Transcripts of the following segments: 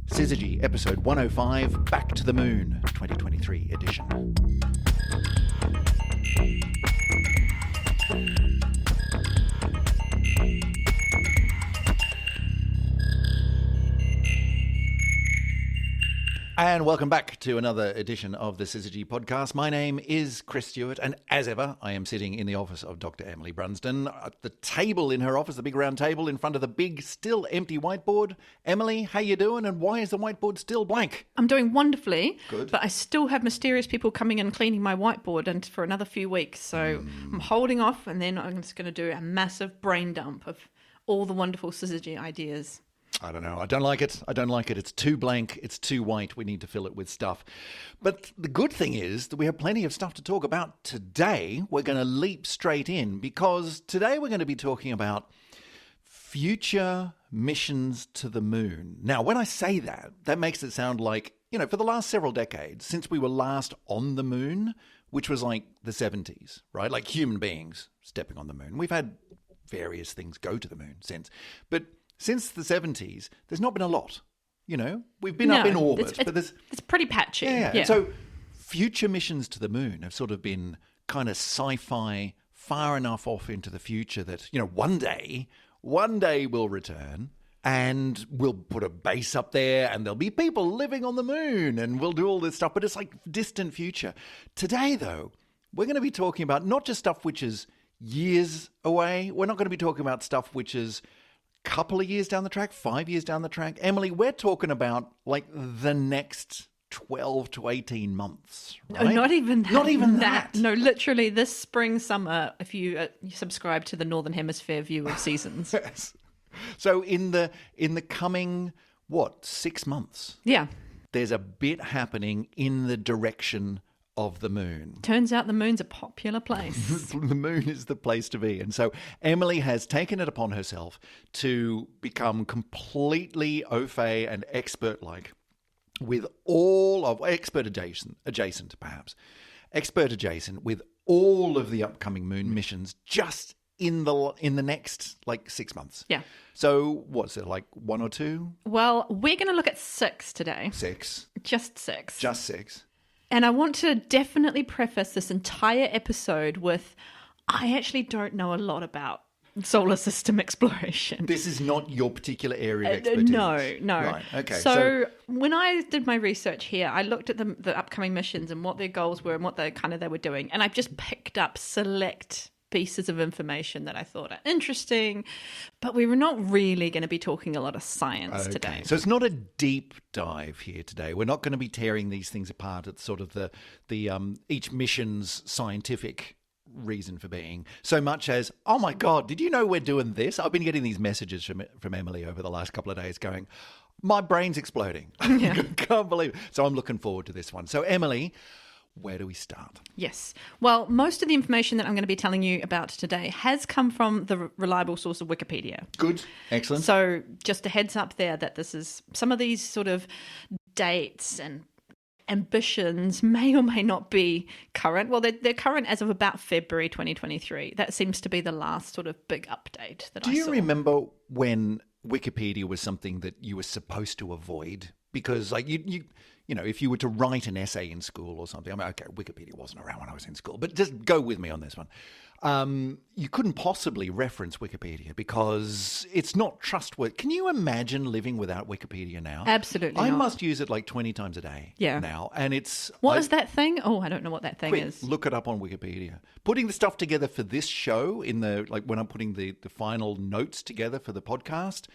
Syzygy, episode 105, Back to the Moon, 2023 edition. And welcome back to another edition of the Syzygy podcast. My name is Chris Stewart, and as ever, I am sitting in the office of Dr. Emily Brunsden at the table in her office, the big round table in front of the big, still empty whiteboard. Emily, how you doing, and why is the whiteboard still blank? I'm doing wonderfully. Good. But I still have mysterious people coming and cleaning my whiteboard and for another few weeks. So I'm holding off, and then I'm just going to do a massive brain dump of all the wonderful Syzygy ideas. I don't know. I don't like it. It's too blank. It's too white. We need to fill it with stuff. But the good thing is that we have plenty of stuff to talk about today. We're going to leap straight in because today we're going to be talking about future missions to the moon. Now, when I say that, that makes it sound like, for the last several decades, since we were last on the moon, which was like the 70s, right? Like human beings stepping on the moon. We've had various things go to the moon since. But since the 70s, there's not been a lot. We've been up in orbit, but it's pretty patchy. Yeah. So future missions to the moon have sort of been kind of sci-fi, far enough off into the future that, one day we'll return and we'll put a base up there and there'll be people living on the moon and we'll do all this stuff. But it's like distant future. Today, though, we're going to be talking about not just stuff which is years away. We're not going to be talking about stuff which is couple of years down the track, 5 years down the track. Emily, we're talking about like the next 12 to 18 months, right? No, not even that. Not even that. No, literally this spring, summer, if you subscribe to the Northern Hemisphere view of seasons. Yes. So in the coming, 6 months? Yeah. There's a bit happening in the direction of the moon. Turns out the moon's a popular place. The moon is the place to be. And so Emily has taken it upon herself to become completely au fait and expert-like with all of, expert adjacent perhaps, expert adjacent with all of the upcoming moon missions just in the next 6 months. Yeah. So what's it, like one or two? Well, we're going to look at 6 today. 6. Just 6. Just 6. And I want to definitely preface this entire episode with, I actually don't know a lot about solar system exploration. This is not your particular area of expertise. No. Right, okay. So when I did my research here, I looked at the upcoming missions and what their goals were and what they were doing. And I've just picked up select pieces of information that I thought are interesting, but we were not really going to be talking a lot of science today. So it's not a deep dive here today. We're not going to be tearing these things apart at sort of the each mission's scientific reason for being, so much as, oh my God, did you know we're doing this? I've been getting these messages from Emily over the last couple of days going, my brain's exploding. Yeah. I can't believe it. So I'm looking forward to this one. So Emily, where do we start? Yes. Well, most of the information that I'm going to be telling you about today has come from the reliable source of Wikipedia. Good. Excellent. So just a heads up there that this is some of these sort of dates and ambitions may or may not be current. Well, they're current as of about February 2023. That seems to be the last sort of big update that I saw. Do you remember when Wikipedia was something that you were supposed to avoid? Because if you were to write an essay in school or something, okay, Wikipedia wasn't around when I was in school, but just go with me on this one. You couldn't possibly reference Wikipedia because it's not trustworthy. Can you imagine living without Wikipedia now? Absolutely I not. must use it like 20 times a day now. And it's... What is that thing? Oh, I don't know what that thing is. Look it up on Wikipedia. Putting the stuff together for this show, when I'm putting the final notes together for the podcast,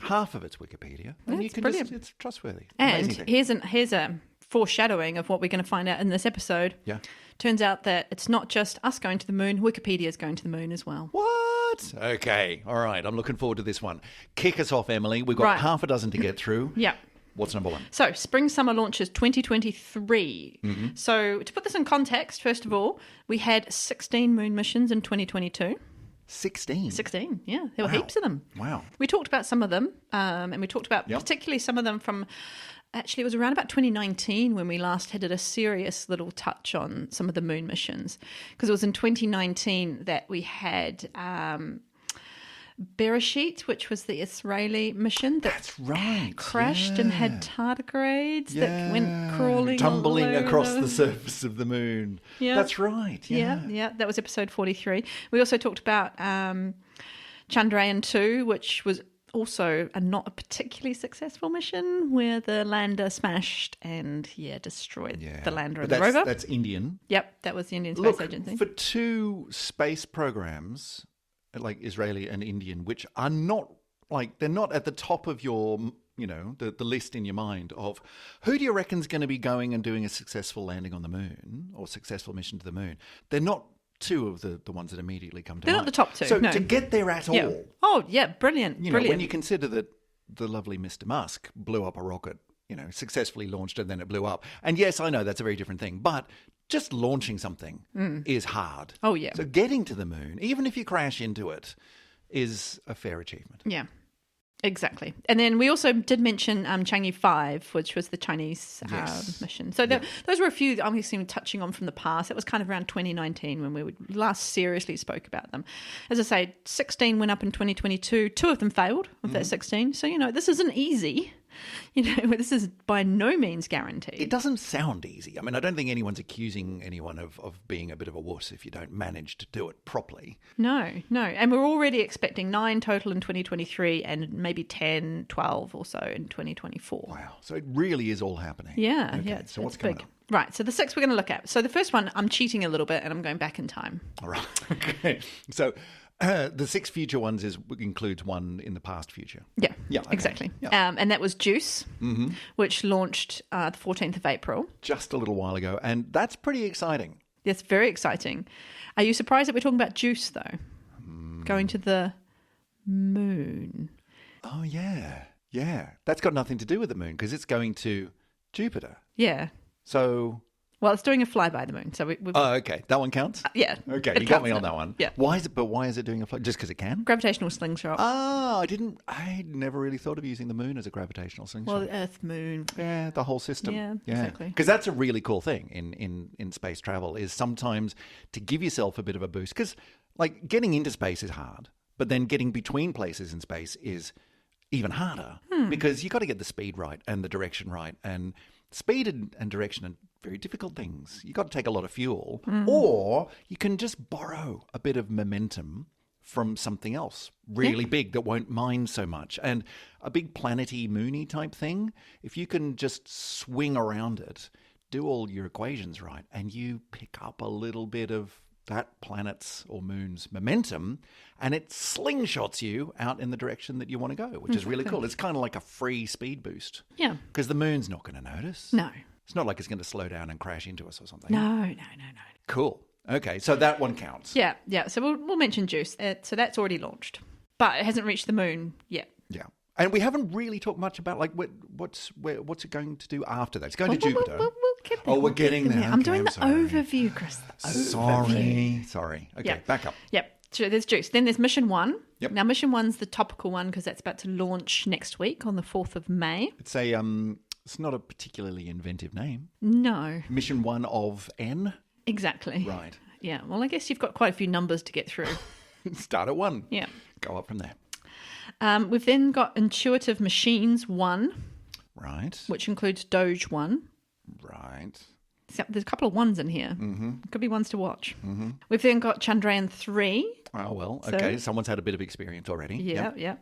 half of it's Wikipedia. And That's you can brilliant. it's trustworthy. And here's a foreshadowing of what we're going to find out in this episode. Yeah. Turns out that it's not just us going to the moon, Wikipedia is going to the moon as well. What? Okay. All right. I'm looking forward to this one. Kick us off, Emily. We've got half a dozen to get through. Yeah. What's number 1? So, spring-summer launches 2023. Mm-hmm. So, to put this in context, first of all, we had 16 moon missions in 2022. 16? 16, yeah. There were heaps of them. Wow. We talked about some of them, and we talked about particularly some of them from... Actually, it was around about 2019 when we last had a serious little touch on some of the moon missions, because it was in 2019 that we had Bereshit, which was the Israeli mission That's right. crashed and had tardigrades that went crawling tumbling all over across the surface of the moon. Yeah. That's right. Yeah. That was episode 43. We also talked about Chandrayaan-2, which was also not a particularly successful mission, where the lander smashed and destroyed the lander and the rover. That's Indian. Yep, that was the Indian Space Agency. For two space programs, like Israeli and Indian, which are not they're not at the top of your, the list in your mind of who do you reckon's going to be going and doing a successful landing on the moon or successful mission to the moon. They're not two of the ones that immediately come to mind. They're not the top two. So no. to get there at all. Oh, yeah, brilliant. When you consider that the lovely Mr. Musk blew up a rocket, successfully launched and then it blew up. And yes, I know that's a very different thing, but just launching something is hard. Oh, yeah. So getting to the moon, even if you crash into it, is a fair achievement. Yeah. Exactly. And then we also did mention Chang'e 5, which was the Chinese mission. So those were a few I'm touching on from the past. It was kind of around 2019 when we last seriously spoke about them. As I say, 16 went up in 2022. 2 of them failed of that 16. So, this isn't easy. This is by no means guaranteed. It doesn't sound easy. I mean, I don't think anyone's accusing anyone of being a bit of a wuss if you don't manage to do it properly. No. And we're already expecting 9 total in 2023 and maybe 10, 12 or so in 2024. Wow. So it really is all happening. Yeah. Okay. Yeah. So what's coming up? Right. So the 6 we're going to look at. So the first one, I'm cheating a little bit and I'm going back in time. All right. Okay. So the 6 future ones includes one in the past future. Yeah, okay. Exactly. Yeah. And that was JUICE, which launched the 14th of April. Just a little while ago. And that's pretty exciting. Yes, very exciting. Are you surprised that we're talking about JUICE, though? Going to the moon. Oh, yeah. Yeah. That's got nothing to do with the moon because it's going to Jupiter. Yeah. So... Well, it's doing a flyby the moon, so we've... Oh, okay. That one counts? Yeah. Okay, you got me on that one. Yeah. Why is it doing a fly? Just because it can? Gravitational slingshot. Oh, I never really thought of using the moon as a gravitational slingshot. Well, Earth, moon. Yeah, the whole system. Yeah, exactly. Because that's a really cool thing in space travel is sometimes to give yourself a bit of a boost. Because, getting into space is hard, but then getting between places in space is even harder because you got to get the speed right and the direction right. And speed and direction are very difficult things. You got to take a lot of fuel, or you can just borrow a bit of momentum from something else really big that won't mind so much. And a big planety, moony type thing, if you can just swing around it, do all your equations right, and you pick up a little bit of that planet's or moon's momentum, and it slingshots you out in the direction that you want to go, which is really cool. It's kind of like a free speed boost. Yeah. Because the moon's not going to notice. No. It's not like it's going to slow down and crash into us or something. No. Cool. Okay, so that one counts. Yeah. So we'll mention JUICE. So that's already launched, but it hasn't reached the moon yet. Yeah. And we haven't really talked much about what's it going to do after that. It's going to Jupiter. We'll get there. We're getting there. I'm Okay, doing the sorry. overview, Chris. Sorry. Okay, back up. Yep. So there's JUICE. Then there's Mission 1. Yep. Now, Mission 1's the topical one because that's about to launch next week on the 4th of May. It's it's not a particularly inventive name. No. Mission 1 of N. Exactly. Right. Yeah. Well, I guess you've got quite a few numbers to get through. Start at 1. Yeah. Go up from there. We've then got Intuitive Machines 1. Right. Which includes Doge 1. Right. So there's a couple of ones in here. Mm-hmm. Could be ones to watch. Mm-hmm. We've then got Chandrayaan 3. Oh, well, okay. Someone's had a bit of experience already. Yeah.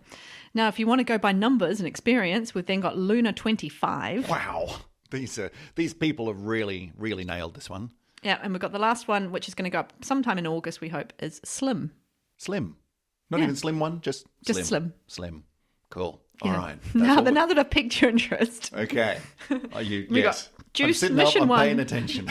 Now, if you want to go by numbers and experience, we've then got Lunar 25. Wow. These people have really, really nailed this one. Yeah, and we've got the last one, which is going to go up sometime in August, we hope, is Slim. Slim. Not even Slim 1, just Slim. Slim. Cool. Yeah. All right. Now that I've piqued your interest. Okay. Are you? We yes. got JUICE I'm sitting Mission up, I'm 1. paying attention.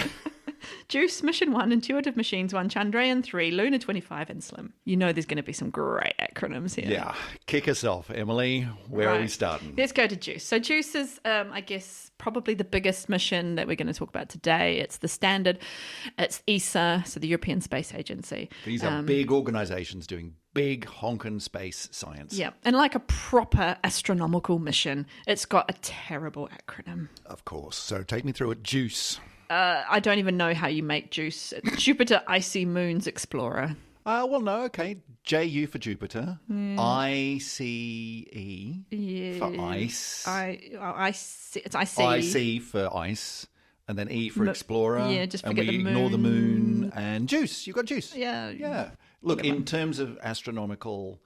JUICE Mission 1, Intuitive Machines 1, Chandrayaan 3, Lunar 25, and Slim. You know there's going to be some great acronyms here. Yeah. Kick us off, Emily. Where are we starting? Let's go to JUICE. So JUICE is, I guess, probably the biggest mission that we're going to talk about today. It's the standard. It's ESA, so the European Space Agency. These are big organisations doing big honkin' space science. Yeah, and like a proper astronomical mission, it's got a terrible acronym. Of course. So take me through it. JUICE. I don't even know how you make JUICE. Jupiter Icy Moons Explorer. Well, no, okay. JU for Jupiter. ICE for ice. It's IC. IC for ice. And then E for explorer. Yeah, just and forget we the moon. ignore the moon. And juice. You got juice. Yeah. Yeah. Look, in terms of astronomical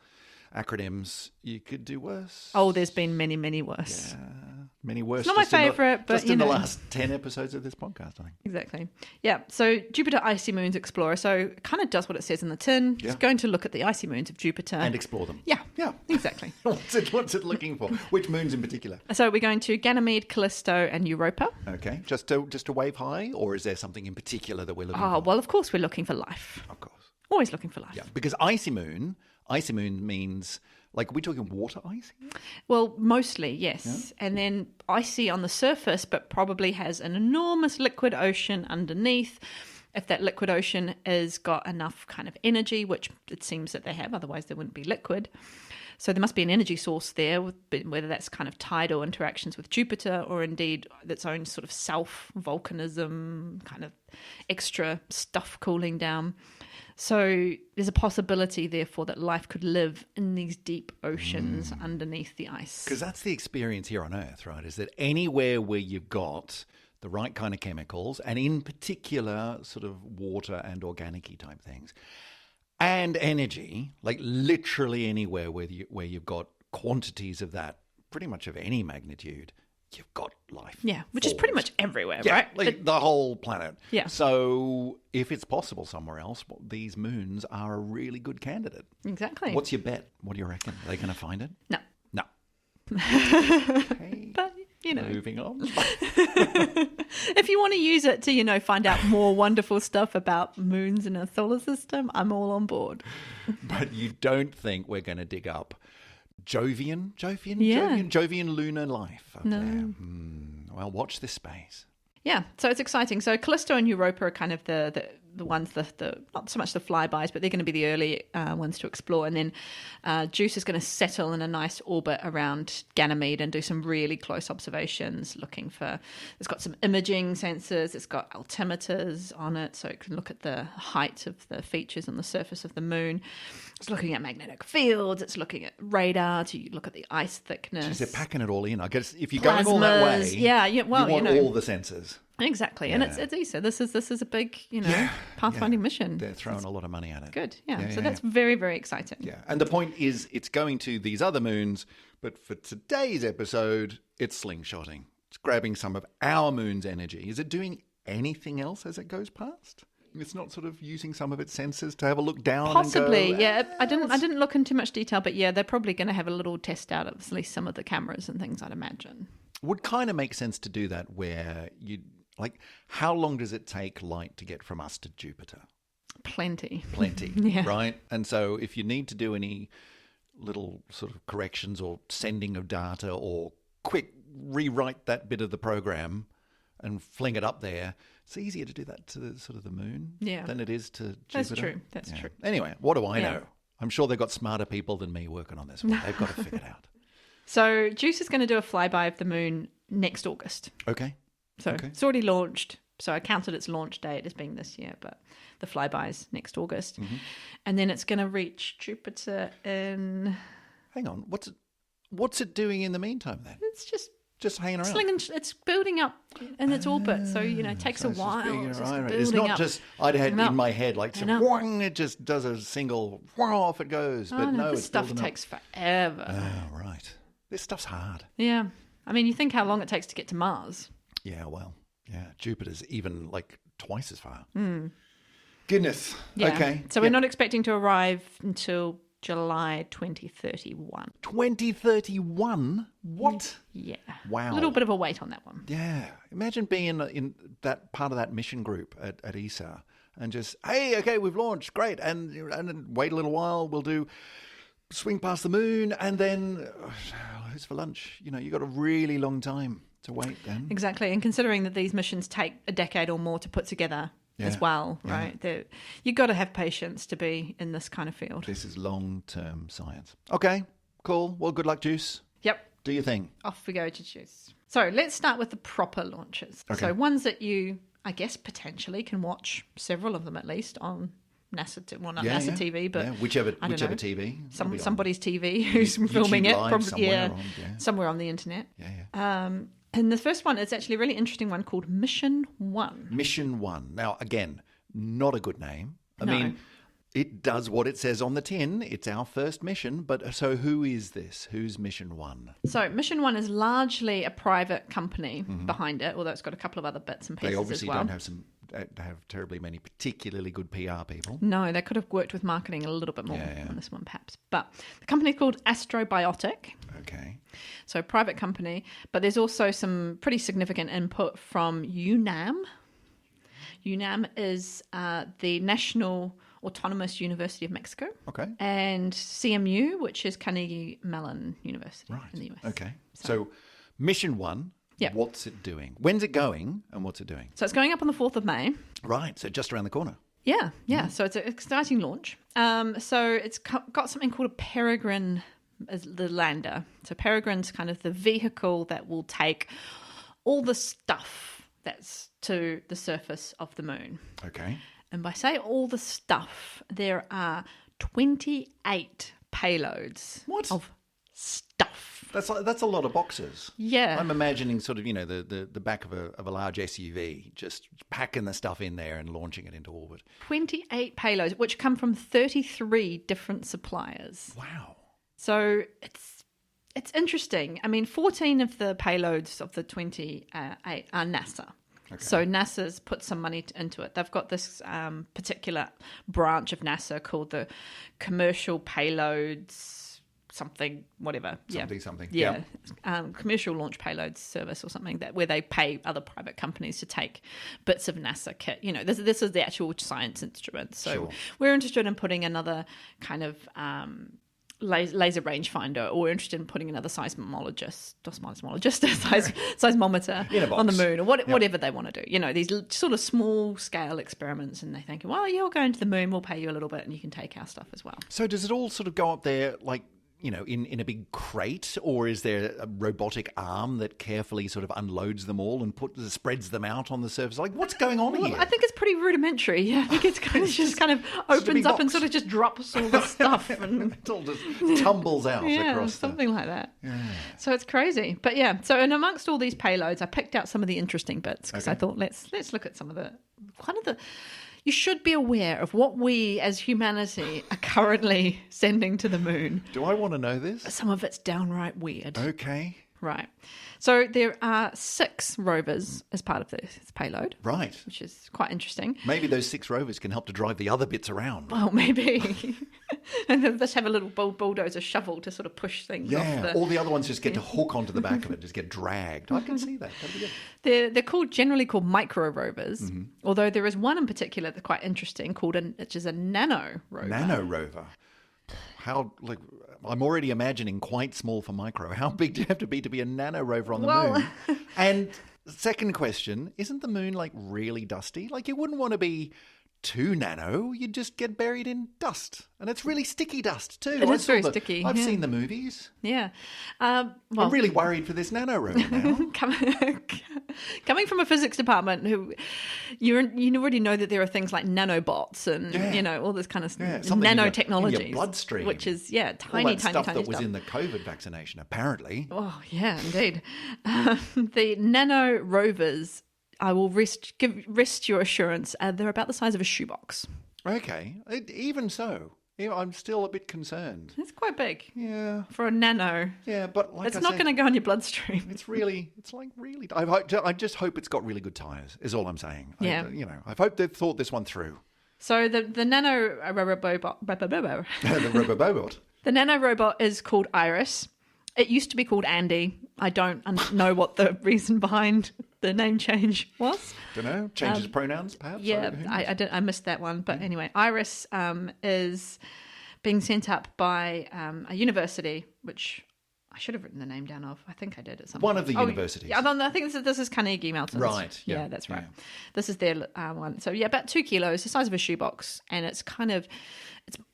acronyms, you could do worse. Oh, there's been many, many worse. Yeah, many worse. It's not my favourite, but just you in know. the last 10 episodes of this podcast, I think. Exactly. Yeah. So Jupiter Icy Moons Explorer. So it kind of does what it says in the tin. Yeah. It's going to look at the icy moons of Jupiter. And explore them. Yeah. Yeah. Exactly. What's it looking for? Which moons in particular? So we're going to Ganymede, Callisto, and Europa. Okay. Just to wave high, or is there something in particular that we're looking Oh, for? well, of course we're looking for life. Of course. Always looking for life. Yeah, because icy moon means, like, are we talking water icy? Well, mostly, yes. Yeah. And then icy on the surface, but probably has an enormous liquid ocean underneath. If that liquid ocean has got enough kind of energy, which it seems that they have, otherwise they wouldn't be liquid. So there must be an energy source there, whether that's kind of tidal interactions with Jupiter or indeed its own sort of self-volcanism, kind of extra stuff cooling down. So there's a possibility, therefore, that life could live in these deep oceans underneath the ice. Because that's the experience here on Earth, right? Is that anywhere where you've got the right kind of chemicals, and in particular sort of water and organic-y type things, and energy, like literally anywhere where you've got quantities of that, pretty much of any magnitude, you've got life. Yeah, which is pretty much everywhere, yeah, right? Like the whole planet. Yeah. So if it's possible somewhere else, these moons are a really good candidate. Exactly. What's your bet? What do you reckon? Are they going to find it? No. No. Okay. But, you know. Moving on. If you want to use it to, find out more wonderful stuff about moons in our solar system, I'm all on board. But you don't think we're going to dig up Jovian lunar life up there. Well, watch this space. Yeah, so it's exciting. So Callisto and Europa are kind of the ones, the not so much the flybys, but they're going to be the early ones to explore. And then JUICE is going to settle in a nice orbit around Ganymede and do some really close observations, looking for... It's got some imaging sensors. It's got altimeters on it, so it can look at the height of the features on the surface of the moon. It's looking at magnetic fields. It's looking at radar to look at the ice thickness. Jeez, they're packing it all in. I guess if you're going all that way, you want all the sensors. Exactly, Yeah. and it's ESA. This is a big, pathfinding mission. They're throwing a lot of money at it. Good, yeah. So that's very, very exciting. Yeah, and the point is, it's going to these other moons, but for today's episode, it's slingshotting. It's grabbing some of our moon's energy. Is it doing anything else as it goes past? It's not sort of using some of its sensors to have a look down. Possibly, and go, yeah. I didn't look in too much detail, but yeah, they're probably going to have a little test out of at least some of the cameras and things, I'd imagine. Would kind of make sense to do that where like, how long does it take light to get from us to Jupiter? Plenty, yeah. Right? And so if you need to do any little sort of corrections or sending of data or quick rewrite that bit of the program and fling it up there, it's easier to do that to the moon than it is to Jupiter. That's true. Anyway, what do I know? I'm sure they've got smarter people than me working on this one. They've got to figure it out. So JUICE is going to do a flyby of the moon next August. Okay. So it's already launched. So I counted its launch date as being this year, but the flyby is next August. Mm-hmm. And then it's going to reach Jupiter in... Hang on. What's it doing in the meantime then? It's just hanging around. It's building up in its orbit. So, it takes a while. It's not just, I'd had in my head, like, it just does a single, off it goes. But no, this stuff takes forever. Oh, right. This stuff's hard. Yeah. I mean, you think how long it takes to get to Mars. Yeah, well, yeah. Jupiter's even like twice as far. Goodness. Yeah. Okay. So we're not expecting to arrive until July 2031. 2031? What? Yeah. Wow. A little bit of a wait on that one. Yeah. Imagine being in that part of that mission group at ESA and just, hey, okay, we've launched, great, and then wait a little while, we'll swing past the moon, and then who's for lunch? You got a really long time to wait then. Exactly. And considering that these missions take a decade or more to put together as well, right? You've got to have patience to be in this kind of field. This is long-term science. Okay, cool. Well, good luck, JUICE. Yep. Do your thing. Off we go to JUICE. So let's start with the proper launches. Okay. So ones that you, I guess, potentially can watch, several of them at least, on NASA, well, not Yeah, NASA yeah. TV, but whichever I don't know. TV. It'll be on Somebody's TV who's YouTube filming it, Live probably, somewhere on the internet. Yeah. And the first one is actually a really interesting one called Mission 1. Mission 1. Now, again, not a good name. I No. mean, it does what it says on the tin. It's our first mission. But so who is this? Who's Mission 1? So Mission 1 is largely a private company behind it, although it's got a couple of other bits and pieces They obviously as well. don't have terribly many particularly good PR people. No, they could have worked with marketing a little bit more on this one, perhaps. But the company's called Astrobiotic. Okay. So private company, but there's also some pretty significant input from UNAM. UNAM is the National Autonomous University of Mexico. Okay. And CMU, which is Carnegie Mellon University in the US. Okay. So Mission 1, Yep. what's it doing? When's it going and what's it doing? So it's going up on the 4th of May. Right. So just around the corner. Yeah. So it's an exciting launch. So it's got something called a peregrine as the lander. So peregrine's kind of the vehicle that will take all the stuff that's to the surface of the moon. Okay. And by say all the stuff, there are 28 payloads What? of stuff. That's a lot of boxes. Yeah. I'm imagining sort of, the back of a large SUV, just packing the stuff in there and launching it into orbit. 28 payloads, which come from 33 different suppliers. Wow. So it's interesting. I mean, 14 of the payloads of the 28 are NASA. Okay. So NASA's put some money into it. They've got this particular branch of NASA called the Commercial Payloads something, whatever. Something. Yeah. Commercial Launch Payloads Service or something where they pay other private companies to take bits of NASA kit. This is the actual science instrument. So we're interested in putting another kind of laser rangefinder, or we're interested in putting another seismometer on the moon, or whatever they want to do. These sort of small scale experiments, and they think, well, you're going to the moon, we'll pay you a little bit and you can take our stuff as well. So does it all sort of go up there like, in a big crate, or is there a robotic arm that carefully sort of unloads them all and spreads them out on the surface? Like, what's going on here? I think it's pretty rudimentary. I think it's kind of opens up and sort of just drops all the stuff and it all just tumbles out across something like that. Yeah. So it's crazy. But yeah, so and amongst all these payloads, I picked out some of the interesting bits because I thought let's look at some of the you should be aware of what we as humanity are currently sending to the moon. Do I want to know this? Some of it's downright weird. Okay. Right. So there are 6 rovers as part of this payload. Right. Which is quite interesting. Maybe those 6 rovers can help to drive the other bits around. Well, maybe. And they'll just have a little bulldozer shovel to sort of push things off. Yeah, all the other ones just get to hook onto the back of it, just get dragged. I can see that. That'd be good. They're generally called micro rovers, although there is one in particular that's quite interesting which is a nano rover. Nano rover. I'm already imagining quite small for micro. How big do you have to be a nano rover on the moon? And second question, isn't the moon really dusty? You wouldn't want to be too nano, you'd just get buried in dust. And it's really sticky dust too. It is very sticky. I've seen the movies. Yeah. I'm really worried for this nano rover now. Coming from a physics department, you already know that there are things like nanobots and all this kind of nanotechnology, in your bloodstream, which is tiny, all that tiny stuff that was in the COVID vaccination, apparently. Oh yeah, indeed. The nano rovers, I will rest your assurance, they're about the size of a shoebox. Okay, even so. I'm still a bit concerned. It's quite big. Yeah. For a nano. Yeah, but it's not going to go in your bloodstream. I just hope it's got really good tyres, is all I'm saying. Yeah. I hope they've thought this one through. So the nano robot. The robobot. The nano robot is called Iris. It used to be called Andy. I don't know what the reason behind the name change was. Don't know. Changes pronouns, perhaps? Yeah, I missed that one. But anyway, Iris is being sent up by a university, which I should have written the name down of. I think I did at some One point. of the universities. Yeah, I think this is Carnegie Mellon's. Right. Yeah, that's right. This is their one. So yeah, about 2 kilos, the size of a shoebox, and it's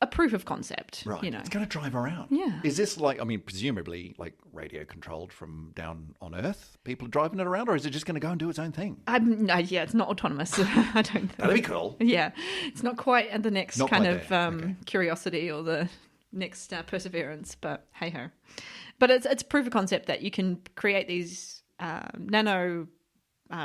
a proof of concept. Right. You know, It's going to drive around. Yeah. Is this presumably like radio controlled from down on Earth? People are driving it around, or is it just going to go and do its own thing? No, yeah, it's not autonomous. I don't think. That'd be cool. Yeah, it's not quite at the next Not kind quite of there. Okay. Curiosity or the next Perseverance, but hey ho. But it's proof of concept that you can create these nano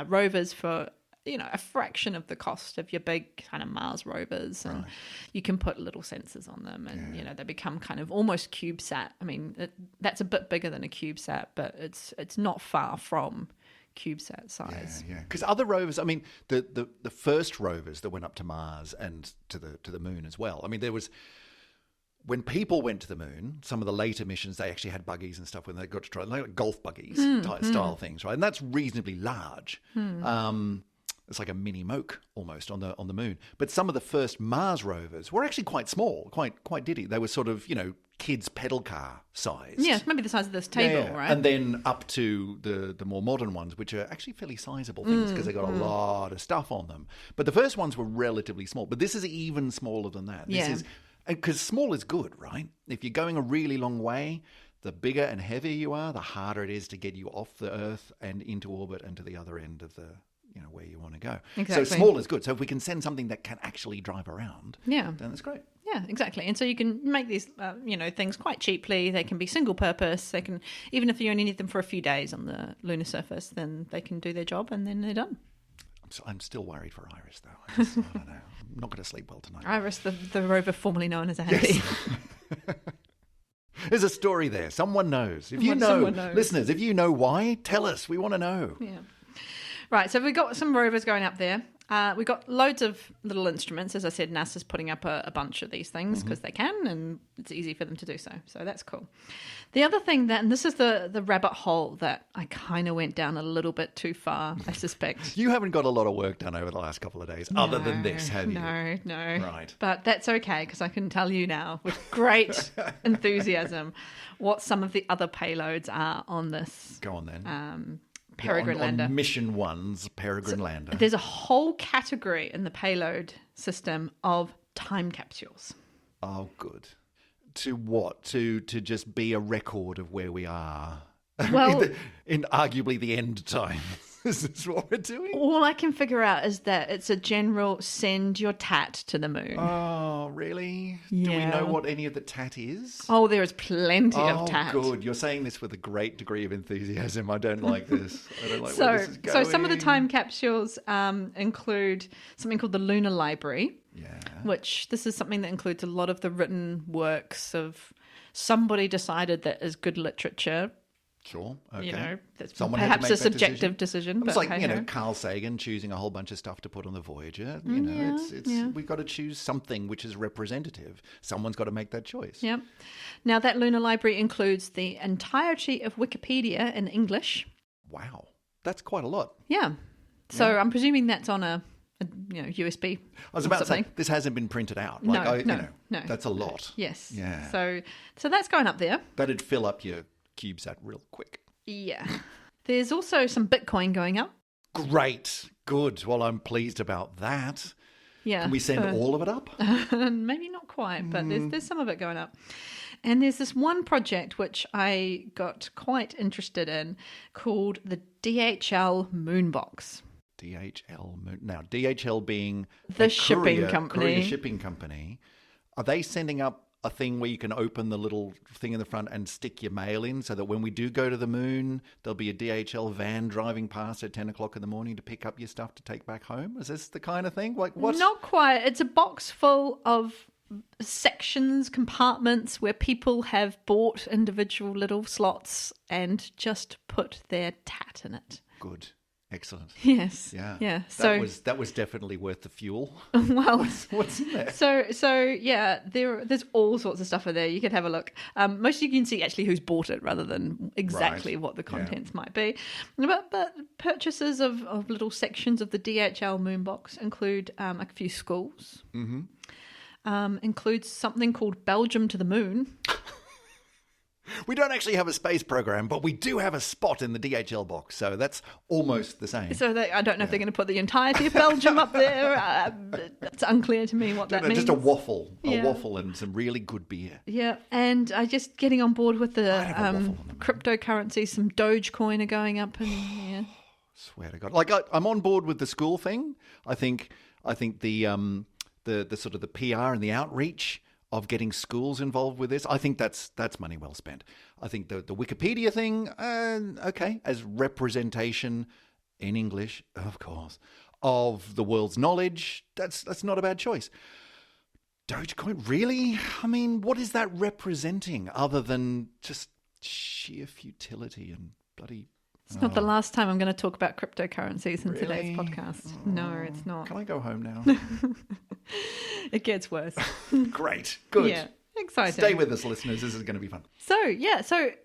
rovers for a fraction of the cost of your big kind of Mars rovers, and you can put little sensors on them, and they become kind of almost CubeSat. I mean, that's a bit bigger than a CubeSat, but it's not far from CubeSat size. Yeah. Because other rovers, I mean, the first rovers that went up to Mars and to the moon as well. I mean, there was. When people went to the moon, some of the later missions, they actually had buggies and stuff when they got to try, like golf buggies style things, right? And that's reasonably large. It's like a mini moke almost on the moon. But some of the first Mars rovers were actually quite small, quite diddy. They were sort of, kids' pedal car sized. Yeah, maybe the size of this table, right? And then up to the more modern ones, which are actually fairly sizable things because they got a lot of stuff on them. But the first ones were relatively small. But this is even smaller than that. This is because small is good, right? If you're going a really long way, the bigger and heavier you are, the harder it is to get you off the Earth and into orbit and to the other end of the, where you want to go. Exactly. So small is good. So if we can send something that can actually drive around, then that's great. Yeah, exactly. And so you can make these, things quite cheaply. They can be single purpose. They can, even if you only need them for a few days on the lunar surface, then they can do their job and then they're done. I'm still worried for Iris, though. I don't know. I'm not going to sleep well tonight. Iris, the rover formerly known as Andy. Yes. There's a story there. Someone knows. If you know, Someone knows. Listeners, if you know why, tell us. We want to know. Yeah. Right, so we've got some rovers going up there. We've got loads of little instruments. As I said, NASA's putting up a bunch of these things because they can, and it's easy for them to do so. So that's cool. The other thing and this is the rabbit hole that I kind of went down a little bit too far, I suspect. You haven't got a lot of work done over the last couple of days, other than this, have you? No. Right. But that's okay, because I can tell you now with great enthusiasm what some of the other payloads are on this. Go on then. Peregrine lander. On Mission 1's Peregrine lander. There's a whole category in the payload system of time capsules. Oh, good. To what? To just be a record of where we are. Well, in arguably the end time. Is this what we're doing? All I can figure out is that it's a general send your tat to the moon. Oh, really? Do we know what any of the tat is? Oh, there is plenty of tat. Oh, good. You're saying this with a great degree of enthusiasm. I don't like this. I don't like where this is going. So some of the time capsules include something called the Lunar Library. Yeah. Which this is something that includes a lot of the written works of somebody decided that is good literature. Sure. Okay. That's Someone had to perhaps make a that subjective decision. It's but like, Carl Sagan choosing a whole bunch of stuff to put on the Voyager. We've got to choose something which is representative. Someone's got to make that choice. Yep. Now, that Lunar Library includes the entirety of Wikipedia in English. Wow. That's quite a lot. Yeah. So I'm presuming that's on a USB. I was about to say, this hasn't been printed out. No. That's a lot. Yes. Yeah. So that's going up there. That'd fill up your CubeSat real quick. Yeah. There's also some Bitcoin going up. Great. Good. Well, I'm pleased about that. Yeah. Can we send all of it up? Maybe not quite, but there's some of it going up. And there's this one project which I got quite interested in called the DHL Moonbox. DHL. Now, DHL being the shipping company. Courier shipping company. Are they sending up a thing where you can open the little thing in the front and stick your mail in so that when we do go to the moon, there'll be a DHL van driving past at 10 o'clock in the morning to pick up your stuff to take back home? Is this the kind of thing? Like what? Not quite. It's a box full of sections, compartments where people have bought individual little slots and just put their tat in it. Good. Excellent. Yes. Yeah. Yeah. That was definitely worth the fuel. Well, what's in there? So yeah, there's all sorts of stuff in there. You could have a look. Mostly you can see actually who's bought it rather than exactly what the contents might be. But purchases of little sections of the DHL Moonbox include a few schools. Mm-hmm. Includes something called Belgium to the Moon. We don't actually have a space program, but we do have a spot in the DHL box, so that's almost the same. So I don't know if they're going to put the entirety of Belgium up there. It's unclear to me what that means. Just a waffle and some really good beer. Yeah, and I just getting on board with the cryptocurrency. Some Dogecoin are going up, and yeah. Swear to God, like I'm on board with the school thing. I think the sort of the PR and the outreach of getting schools involved with this, I think that's money well spent. I think the Wikipedia thing, okay, as representation in English, of course, of the world's knowledge, that's not a bad choice. Dogecoin, really? I mean, what is that representing other than just sheer futility and bloody... It's not the last time I'm going to talk about cryptocurrencies in today's podcast. No, it's not. Can I go home now? It gets worse. Great. Good. Yeah. Exciting. Stay with us, listeners. This is going to be fun. So they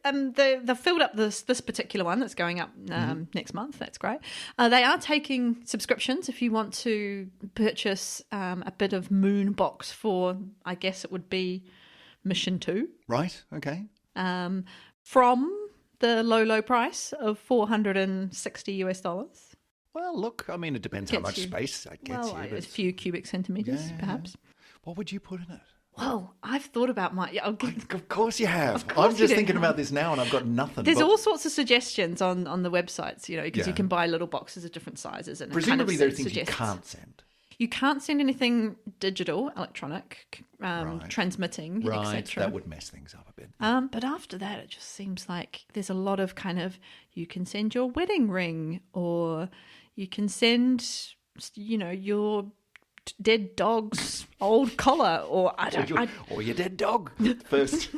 filled up this particular one that's going up next month. That's great. They are taking subscriptions if you want to purchase a bit of moon box for, I guess it would be mission 2. Right. Okay. From the low price of $460. Well, look, I mean, it depends how much space that gets you. A few cubic centimetres, perhaps. What would you put in it? Well, I've thought about my... Of course you have. I'm just thinking about this now and I've got nothing. There's all sorts of suggestions on the websites, because you can buy little boxes of different sizes. And presumably there are things you can't send. You can't send anything digital, electronic, transmitting, right. etc. That would mess things up a bit. But after that, it just seems like there's a lot of kind of, you can send your wedding ring, or you can send, your dead dog's old collar, or or your dead dog. First,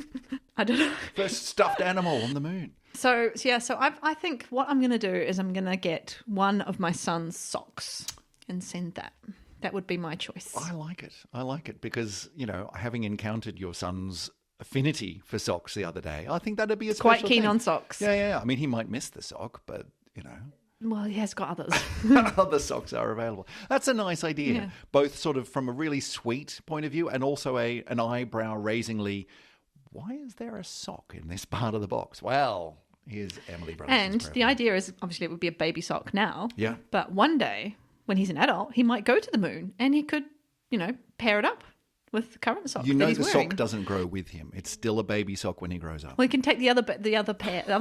I don't know. First stuffed animal on the moon. So I think what I'm going to do is I'm going to get one of my son's socks and send that. That would be my choice. I like it because, having encountered your son's affinity for socks the other day, I think that'd be a special quite keen thing. on socks. Yeah. I mean, he might miss the sock, but, Well, he has got others. Other socks are available. That's a nice idea, both sort of from a really sweet point of view and also an eyebrow-raisingly, why is there a sock in this part of the box? Well, here's Emily Brothers. And the idea is, obviously, it would be a baby sock now. Yeah. But one day, when he's an adult, he might go to the moon and he could, pair it up with the current sock that he's wearing. Sock doesn't grow with him. It's still a baby sock when he grows up. Well, he can take the other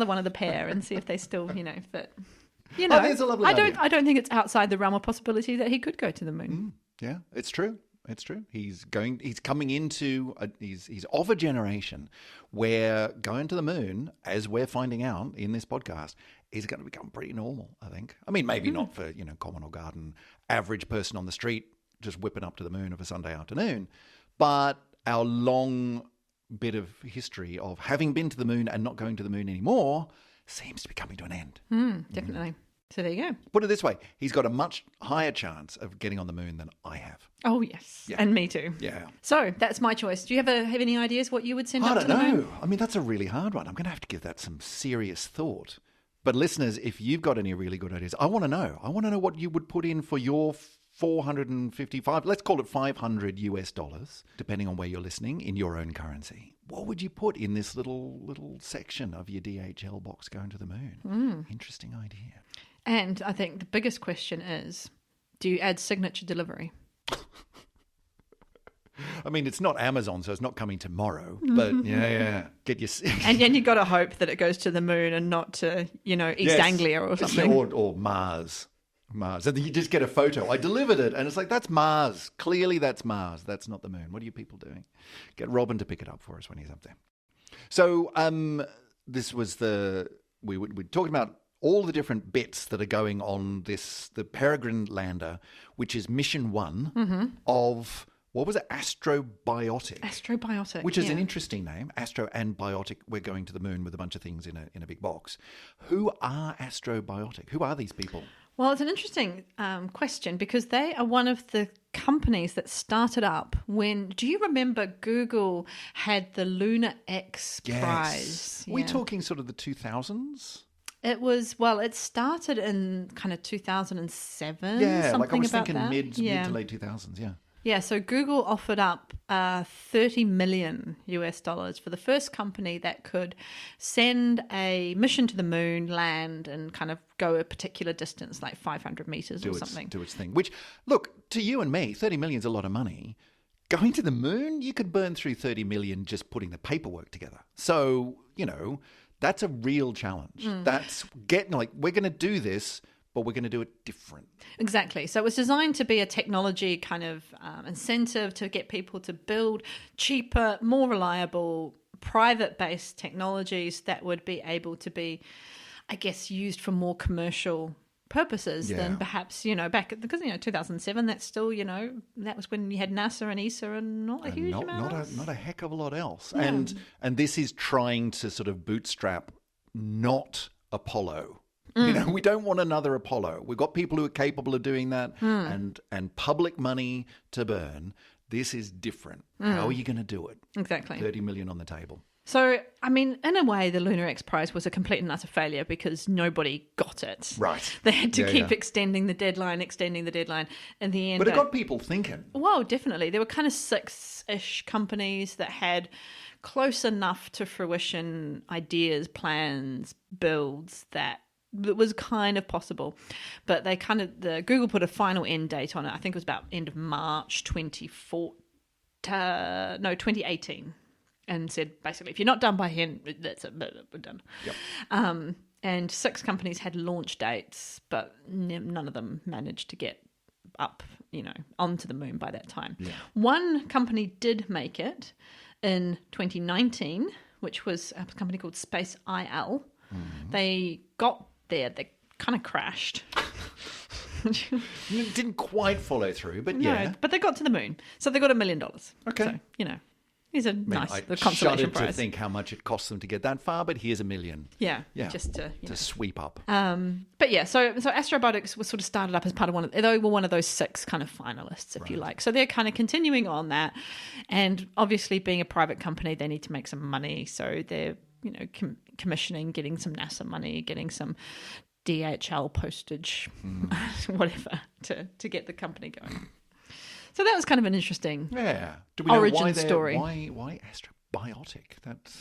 one of the pair and see if they still, fit. I think it's a lovely idea. I don't think it's outside the realm of possibility that he could go to the moon. Yeah, it's true. It's true. He's coming into he's of a generation where going to the moon, as we're finding out in this podcast, is going to become pretty normal, I think. I mean, maybe not for, common or garden, average person on the street just whipping up to the moon of a Sunday afternoon, but our long bit of history of having been to the moon and not going to the moon anymore seems to be coming to an end. Definitely. So there you go. Put it this way, he's got a much higher chance of getting on the moon than I have. Oh, yes. Yeah. And me too. Yeah. So that's my choice. Do you have any ideas what you would send up to the moon? I don't know. I mean, that's a really hard one. I'm going to have to give that some serious thought. But listeners, if you've got any really good ideas, I want to know. I want to know what you would put in for your 455, let's call it $500, depending on where you're listening, in your own currency. What would you put in this little section of your DHL box going to the moon? Interesting idea. And I think the biggest question is, do you add signature delivery? I mean, it's not Amazon, so it's not coming tomorrow. But yeah, get your. And then you've got to hope that it goes to the moon and not to East Anglia or something, or Mars. And then you just get a photo. I delivered it, and it's like, that's Mars. Clearly, that's Mars. That's not the moon. What are you people doing? Get Robin to pick it up for us when he's up there. So this was we talked about all the different bits that are going on the Peregrine lander, which is mission 1 of, what was it? Astrobiotic. Which is an interesting name. Astro and Biotic. We're going to the moon with a bunch of things in a big box. Who are Astrobiotic? Who are these people? Well, it's an interesting question because they are one of the companies that started up when, do you remember Google had the Lunar X prize? Are we talking sort of the 2000s? It started in kind of 2007. Yeah, something like I was about thinking that. mid to late 2000s, yeah. Yeah, so Google offered up $30 million US for the first company that could send a mission to the moon, land, and kind of go a particular distance, like 500 meters or something. Do its thing. Which, look, to you and me, 30 million is a lot of money. Going to the moon, you could burn through 30 million just putting the paperwork together. So, that's a real challenge. That's getting we're going to do this, but we're going to do it different. Exactly. So it was designed to be a technology kind of incentive to get people to build cheaper, more reliable, private-based technologies that would be able to be, I guess, used for more commercial purposes than perhaps, back because 2007, that's still, that was when you had NASA and ESA and not a huge amount else. Not a heck of a lot else. Yeah. And this is trying to sort of bootstrap not Apollo. We don't want another Apollo. We've got people who are capable of doing that and public money to burn. This is different. How are you going to do it? Exactly. 30 million on the table. So, I mean, in a way, the Lunar X Prize was a complete and utter failure because nobody got it. Right. They had to keep extending the deadline. In the end, but it got people thinking. Well, definitely. There were kind of 6-ish companies that had close enough to fruition ideas, plans, builds that it was kind of possible. But Google put a final end date on it. I think it was about end of March 2018. And said, basically, if you're not done by then, that's it, we're done. Yep. And 6 companies had launch dates, but none of them managed to get up, onto the moon by that time. Yeah. One company did make it in 2019, which was a company called Space IL. Mm-hmm. They got there. They kind of crashed. It didn't quite follow through, but No, but they got to the moon. So they got $1 million. Okay. So, He's a nice I consolation prize. to think how much it costs them to get that far, but here's $1 million. Yeah, just to sweep up. But yeah, so Astrobotics was sort of started up as part of they were one of those 6 kind of finalists, if you like. So they're kind of continuing on that, and obviously being a private company, they need to make some money. So they're commissioning, getting some NASA money, getting some DHL postage, whatever, to get the company going. So that was kind of an interesting Do we know origin story. Why Astrobiotic?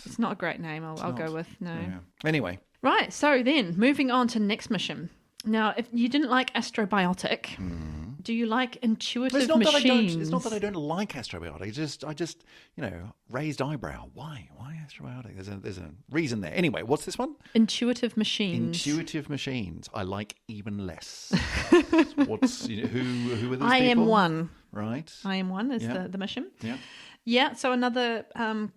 It's not a great name, I'll go with. No. Yeah. Anyway. Right, so then moving on to next mission. Now, if you didn't like Astrobiotic, do you like intuitive machines? It's not that I don't like Astrobiotic. I just raised eyebrow. Why Astrobiotic? There's a reason there. Anyway, what's this one? Intuitive machines. Intuitive machines. I like even less. Who are these people? I am one. Right. I am one is the mission. Yeah. Yeah, so another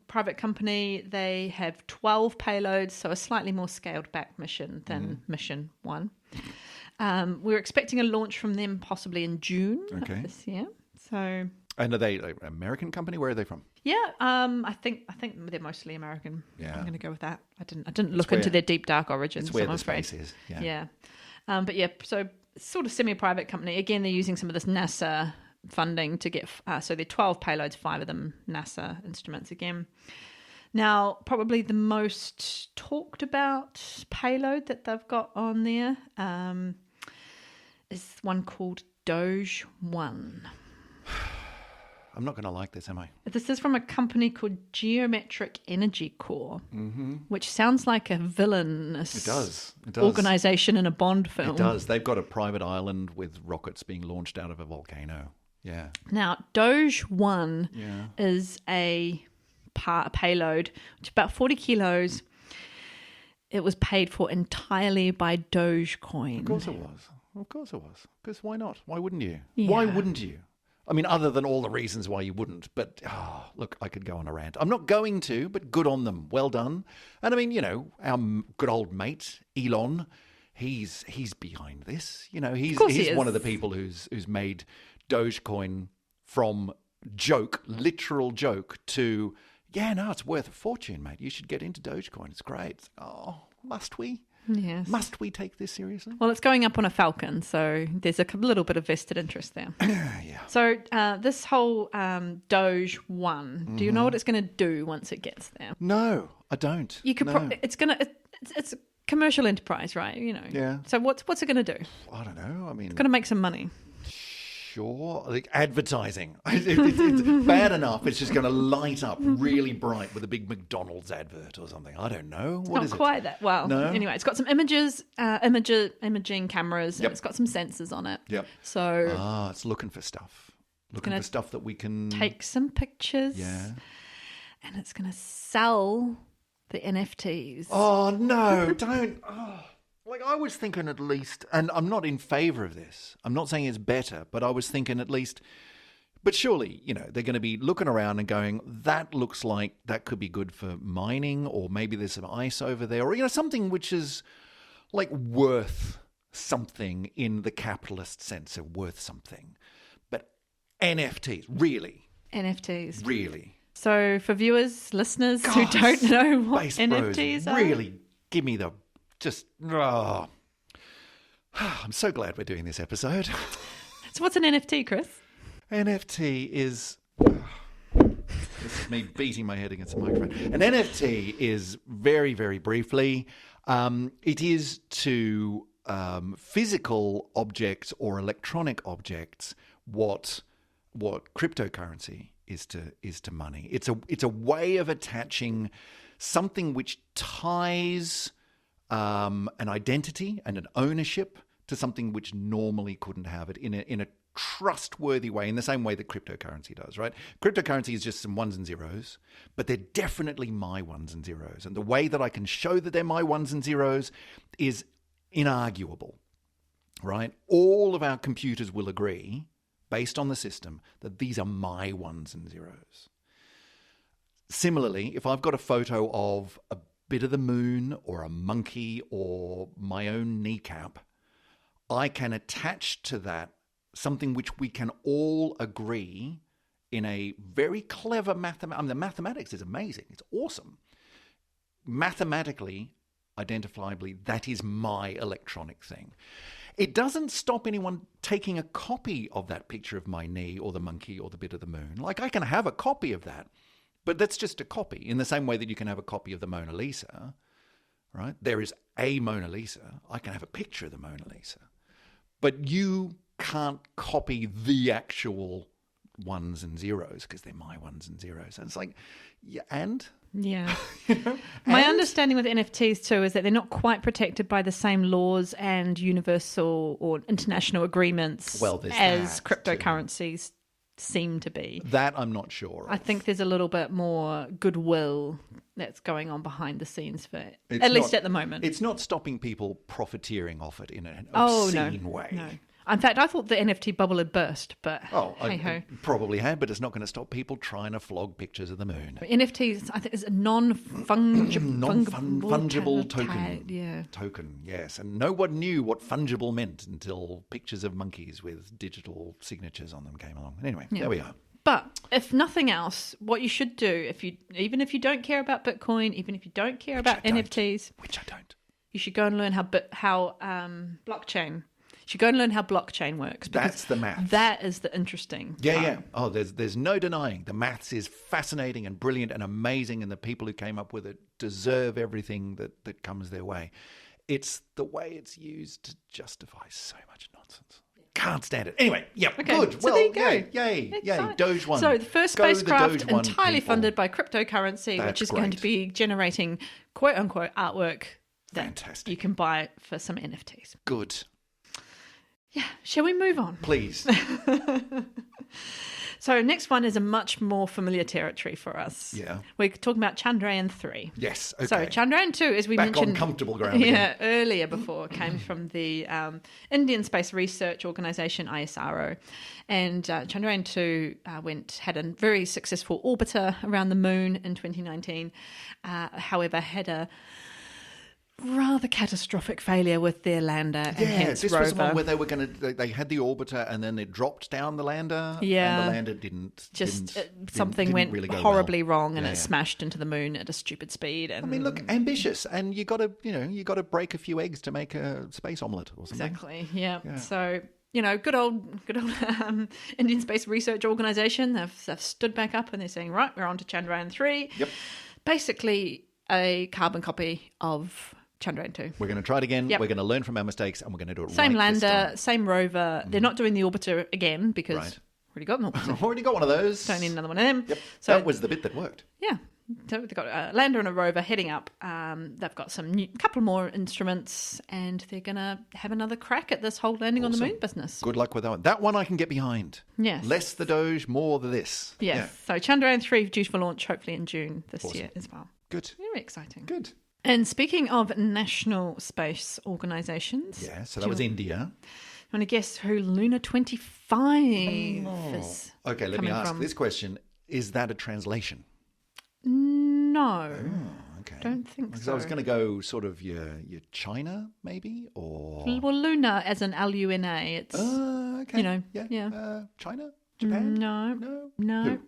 private company, they have 12 payloads, so a slightly more scaled back mission than mission 1. We're expecting a launch from them possibly in June of this year. So, and are they an American company? Where are they from? Yeah, I think they're mostly American. Yeah. I'm going to go with that. I didn't look where, into their deep dark origins. It's where the space is. Yeah. But yeah, so sort of semi-private company. Again, they're using some of this NASA funding to get so they're 12 payloads, 5 of them NASA instruments again. Now, probably the most talked about payload that they've got on there is one called Doge 1. I'm not going to like this, am I? This is from a company called Geometric Energy Corps, which sounds like a villainous It does. organization in a Bond film. It does. They've got a private island with rockets being launched out of a volcano. Yeah. Now, Doge 1 is a payload, which is about 40 kilos. It was paid for entirely by Dogecoin. Of course it was. Because why not? Why wouldn't you? Yeah. Why wouldn't you? I mean, other than all the reasons why you wouldn't. But, look, I could go on a rant. I'm not going to, but good on them. Well done. And, I mean, our good old mate, Elon, he's behind this. He's one of the people who's made Dogecoin from literal joke to, it's worth a fortune, mate. You should get into Dogecoin. It's great. Must we? Yes. Must we take this seriously? Well, it's going up on a Falcon, so there's a little bit of vested interest there. Yeah. So this whole Doge 1, do you know what it's going to do once it gets there? No, I don't. You could. It's a commercial enterprise, right? Yeah. So what's it going to do? I don't know. I mean, it's going to make some money. sure. Like advertising. It's bad enough. It's just going to light up really bright with a big McDonald's advert or something. I don't know. What Not is quite it? that. Well, No? anyway, it's got some imaging cameras, and it's got some sensors on it. Yep. So it's looking for stuff. Looking for stuff that we can take some pictures. Yeah. And it's going to sell the NFTs. Oh, no, don't. Like, I was thinking at least, and I'm not in favor of this. I'm not saying it's better, but I was thinking at least, but surely, they're going to be looking around and going, that looks like that could be good for mining, or maybe there's some ice over there, or, something which is like worth something in the capitalist sense of worth something. But NFTs, really? NFTs. Really? So for viewers, listeners who don't know what Space Bros, NFTs are. really give me the just. Oh. I'm so glad we're doing this episode. So what's an NFT, Chris? NFT is. This is me beating my head against the microphone. An NFT is very, very briefly, it is to physical objects or electronic objects what cryptocurrency is to money. It's a way of attaching something which ties an identity and an ownership to something which normally couldn't have it in a trustworthy way, in the same way that cryptocurrency does, right? Cryptocurrency is just some ones and zeros, but they're definitely my ones and zeros. And the way that I can show that they're my ones and zeros is inarguable, right? All of our computers will agree, based on the system, that these are my ones and zeros. Similarly, if I've got a photo of a bit of the moon or a monkey or my own kneecap, I can attach to that something which we can all agree in a very clever mathematics. The mathematics is amazing. It's awesome. Mathematically, identifiably, that is my electronic thing. It doesn't stop anyone taking a copy of that picture of my knee or the monkey or the bit of the moon. Like, I can have a copy of that, but that's just a copy, in the same way that you can have a copy of the Mona Lisa, right? There is a Mona Lisa. I can have a picture of the Mona Lisa. But you can't copy the actual ones and zeros because they're my ones and zeros. And it's like, yeah, and? Yeah. My understanding with NFTs too is that they're not quite protected by the same laws and universal or international agreements as cryptocurrencies seem to be. That I'm not sure of. I think there's a little bit more goodwill that's going on behind the scenes for it, at least at the moment. It's not stopping people profiteering off it in an obscene way. No. In fact, I thought the NFT bubble had burst, but hey-ho. Probably had, but it's not going to stop people trying to flog pictures of the moon. But NFTs, I think, is a non-fungible token. Yeah. Token, yes. And no one knew what fungible meant until pictures of monkeys with digital signatures on them came along. Anyway, there we are. But if nothing else, what you should do, even if you don't care about Bitcoin, even if you don't care about NFTs, which I don't, you should go and learn how blockchain. You should go and learn how blockchain works. That's the maths. That is the interesting. Yeah. Oh, there's no denying the maths is fascinating and brilliant and amazing, and the people who came up with it deserve everything that comes their way. It's the way it's used to justify so much nonsense. Can't stand it. Anyway, good. So well, there you go. Yay. Doge one. So the first spacecraft entirely people. funded by cryptocurrency, which is going to be generating quote-unquote artwork that you can buy for some NFTs. Good. Yeah. Shall we move on? Please. So next one is a much more familiar territory for us. Yeah. We're talking about Chandrayaan 3. Yes, okay. So Chandrayaan 2, as we mentioned... Back on comfortable ground again. Earlier before, came from the Indian Space Research Organisation, ISRO. And Chandrayaan 2 had a very successful orbiter around the moon in 2019. However, had a rather catastrophic failure with their lander and hence this rover. was the one where they had the orbiter and then they dropped down the lander. Yeah, and the lander didn't something didn't went really go horribly well. wrong and it smashed into the moon at a stupid speed. And I mean, look, ambitious, and you got to break a few eggs to make a space omelette or something. Exactly. Yeah. So good old Indian Space Research Organisation. They've stood back up and they're saying, right, we're on to Chandrayaan 3. Yep. Basically, a carbon copy of Chandrayaan-2. We're going to try it again. Yep. We're going to learn from our mistakes, and we're going to do it Same right this lander, time. same rover. They're not doing the orbiter again because Right. already got an orbiter. I've already got one of those. Don't need another one of them. Yep. So That was the bit that worked. yeah. So they've got a lander and a rover heading up. They've got couple more instruments, and they're going to have another crack at this whole landing on the moon business. Good luck with that one. That one I can get behind. Yes. Less the Doge, more the this. Yes. So Chandrayaan-3 due for launch hopefully in June this Awesome. year as well. Good. Very exciting. Good. And speaking of national space organisations, Yeah, so that was India. you want to guess who Lunar 25 is? Okay, let me coming ask from? this question. Is that a translation? No. Okay. Don't think Because so. I was going to go sort of your China, maybe? Or... Well, Lunar as in Luna. It's okay. you know, Yeah. yeah. China? Japan? No. Who?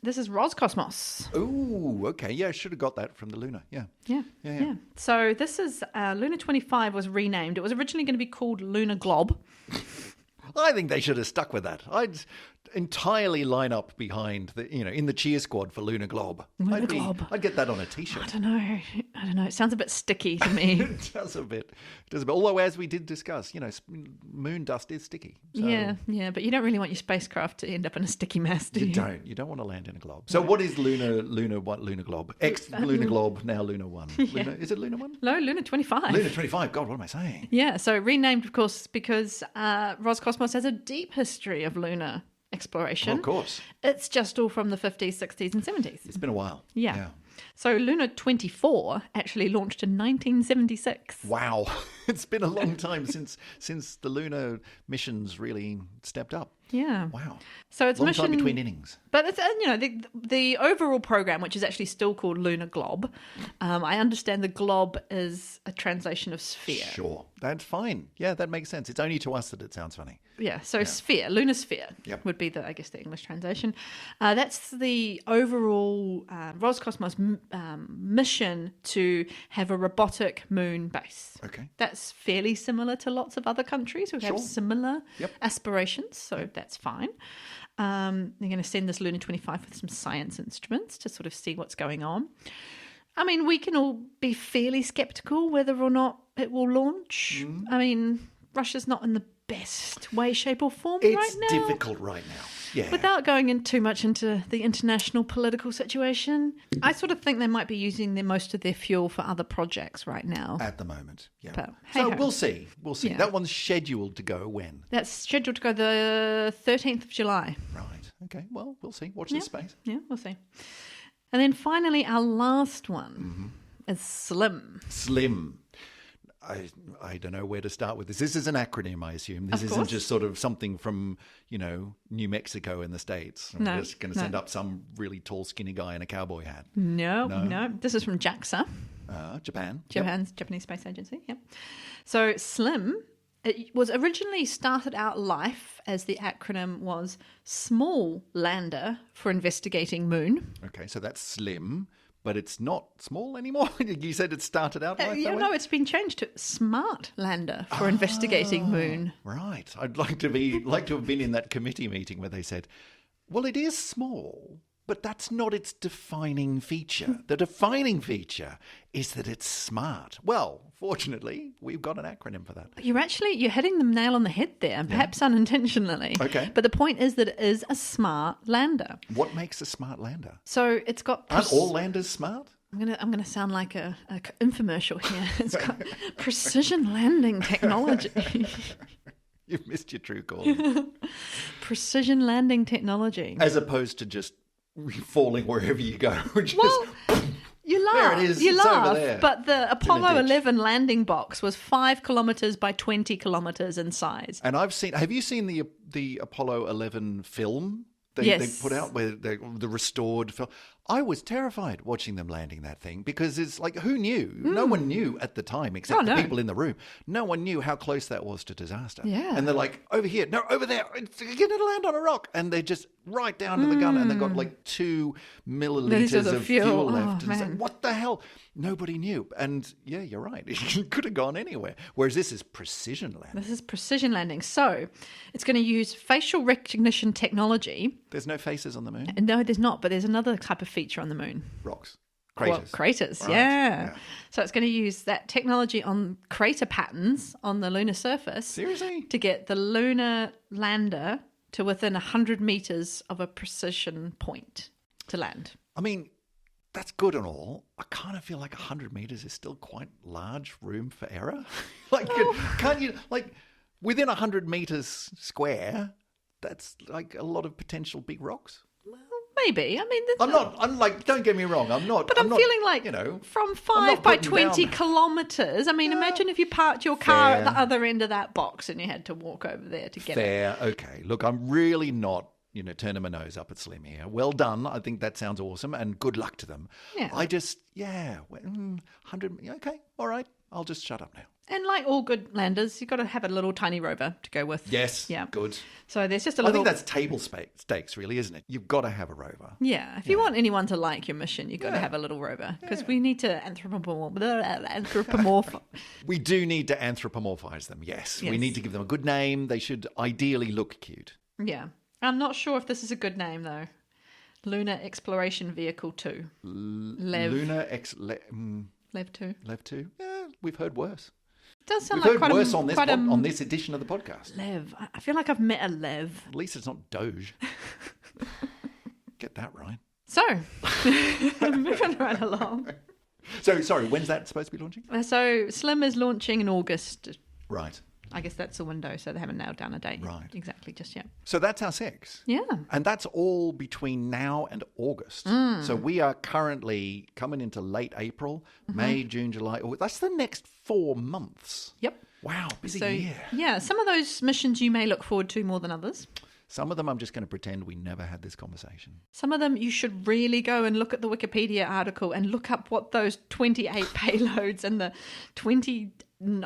This is Roscosmos. Oh, okay. Yeah, I should have got that from the Lunar. Yeah. Yeah. So this is Lunar 25 was renamed. It was originally going to be called Lunar Glob. I think they should have stuck with that. I'd entirely line up behind in the cheer squad for Lunar Glob. Lunar Glob. I'd get that on a t-shirt. I don't know. It sounds a bit sticky to me. It does a bit. Although, as we did discuss, moon dust is sticky. So Yeah. But you don't really want your spacecraft to end up in a sticky mess, do you? You don't want to land in a glob. So what is Lunar Glob? Lunar Glob, now Lunar 1. Is it Lunar 1? No, Lunar 25. Lunar 25. God, what am I saying? Yeah, so renamed, of course, because Roscosmos has a deep history of lunar exploration. Oh, of course. It's just all from the 50s, 60s, and 70s. It's been a while. Yeah. So Lunar 24 actually launched in 1976. Wow. It's been a long time since the lunar missions really stepped up. Yeah. Wow. So it's Long mission time between innings. But it's the overall program, which is actually still called Lunar Glob. I understand the glob is a translation of sphere. Sure. That's fine. Yeah, that makes sense. It's only to us that it sounds funny. Yeah, so sphere, lunar sphere would be the English translation. That's the overall Roscosmos mission to have a robotic moon base. Okay. That's fairly similar to lots of other countries who have similar aspirations, so that's fine. They're going to send this Lunar 25 with some science instruments to sort of see what's going on. I mean, we can all be fairly sceptical whether or not it will launch. I mean, Russia's not in the best way, shape or form right now. It's difficult right now. Yeah. Without going in too much into the international political situation, I sort of think they might be using most of their fuel for other projects right now. At the moment, yeah. But, so hey-ho. we'll see. Yeah. That one's scheduled to go when? That's scheduled to go the 13th of July. Right. Okay. Well, we'll see. Watch this space. Yeah, we'll see. And then finally, our last one is SLIM. Slim. I don't know where to start with this. This is an acronym, I assume. This Of isn't course. just sort of something from, New Mexico in the States. I'm No, just going to send up some really tall, skinny guy in a cowboy hat. No. This is from JAXA, Japan. Japanese Space Agency. Yep. So SLIM, it was originally started out life as the acronym was Small Lander for Investigating Moon. Okay, so that's slim, but it's not small anymore. You said it started out like that way? No, it's been changed to Smart Lander for Investigating Moon. Right. I'd like to have been in that committee meeting where they said, well, it is small, but that's not its defining feature. The defining feature is that it's smart. Well, fortunately, we've got an acronym for that. You're hitting the nail on the head there, perhaps unintentionally. Okay. But the point is that it is a smart lander. What makes a smart lander? So it's got... Aren't all landers smart? I'm gonna sound like a infomercial here. It's got precision landing technology. You've missed your true call. Precision landing technology. As opposed to just falling wherever you go. Well, you laugh. There it is. You It's over laugh. there. But the Apollo ditch. 11 landing box was 5 kilometers by 20 kilometers in size. And have you seen the Apollo 11 film? They put out where the restored film. I was terrified watching them landing that thing because it's like, who knew? No one knew at the time except the people in the room. No one knew how close that was to disaster. Yeah. And they're like, over here, no, over there, it's going to land on a rock. And they're just right down to the gun and they've got like 2 milliliters of fuel left. And it's like, what the hell? Nobody knew. And yeah, you're right. It could have gone anywhere. Whereas this is precision landing. This is precision landing. So it's going to use facial recognition technology. There's no faces on the moon. No, there's not, but there's another type of feature on the moon. Rocks. Craters. Well, craters, Right, yeah. So it's going to use that technology on crater patterns on the lunar surface. Seriously? To get the lunar lander to within 100 meters of a precision point to land. I mean, that's good and all. I kind of feel like 100 meters is still quite large room for error. Like, can't you, like, within 100 meters square, that's like a lot of potential big rocks. Well, maybe. I mean, I'm like, don't get me wrong. I'm not. But I'm not, feeling like, you know, from I'm 5 not by putting 20 down- kilometers. I mean, imagine if you parked your car at the Fair. other end of that box and you had to walk over there to get it. Fair. Okay. Look, I'm really not, turning my nose up at Slim here. Well done. I think that sounds awesome and good luck to them. Yeah. 100. Okay. All right. I'll just shut up now. And like all good landers, you've got to have a little tiny rover to go with. Yes. Yeah. Good. So there's just a I little... think that's table stakes, really, isn't it? You've got to have a rover. Yeah. If you want anyone to like your mission, you've got to have a little rover. Because we need to anthropomorph... We do need to anthropomorphize them, yes. We Yes. need to give them a good name. They should ideally look cute. Yeah. I'm not sure if this is a good name, though. Lunar Exploration Vehicle 2. Lev. Lunar Lev 2. Lev 2? Yeah, we've heard worse. Does sound We've like heard quite worse a... on this quite a- on this edition of the podcast. Lev. I feel like I've met a Lev. At least it's not Doge. Get that right. So, moving right along. So, sorry, when's that supposed to be launching? So, Slim is launching in August. Right. I guess that's the window, so they haven't nailed down a date Right. exactly just yet. So that's our 6. Yeah. And that's all between now and August. So we are currently coming into late April, May, June, July. That's the next 4 months. Yep. Wow, busy So, year. yeah, some of those missions you may look forward to more than others. Some of them I'm just going to pretend we never had this conversation. Some of them you should really go and look at the Wikipedia article and look up what those 28 payloads and the 20,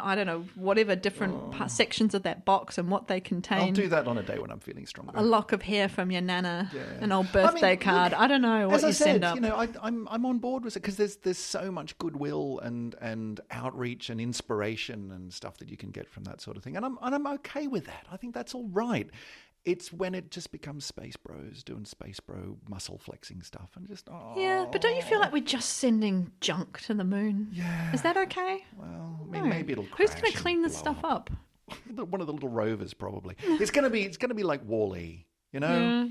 I don't know, whatever different sections of that box and what they contain. I'll do that on a day when I'm feeling stronger. A lock of hair from your nana, Yeah. an old I birthday mean, card. look, I don't know what as you I send said, up. I'm on board with it because there's so much goodwill and outreach and inspiration and stuff that you can get from that sort of thing, and I'm okay with that. I think that's all right. It's when it just becomes space bros doing space bro muscle flexing stuff and just Yeah, but don't you feel like we're just sending junk to the moon? Yeah. Is that okay? Well, I mean, No. maybe it'll Who's crash going to and clean this blow stuff up? One of the little rovers, probably. It's gonna be like Wall-E, you know. Yeah.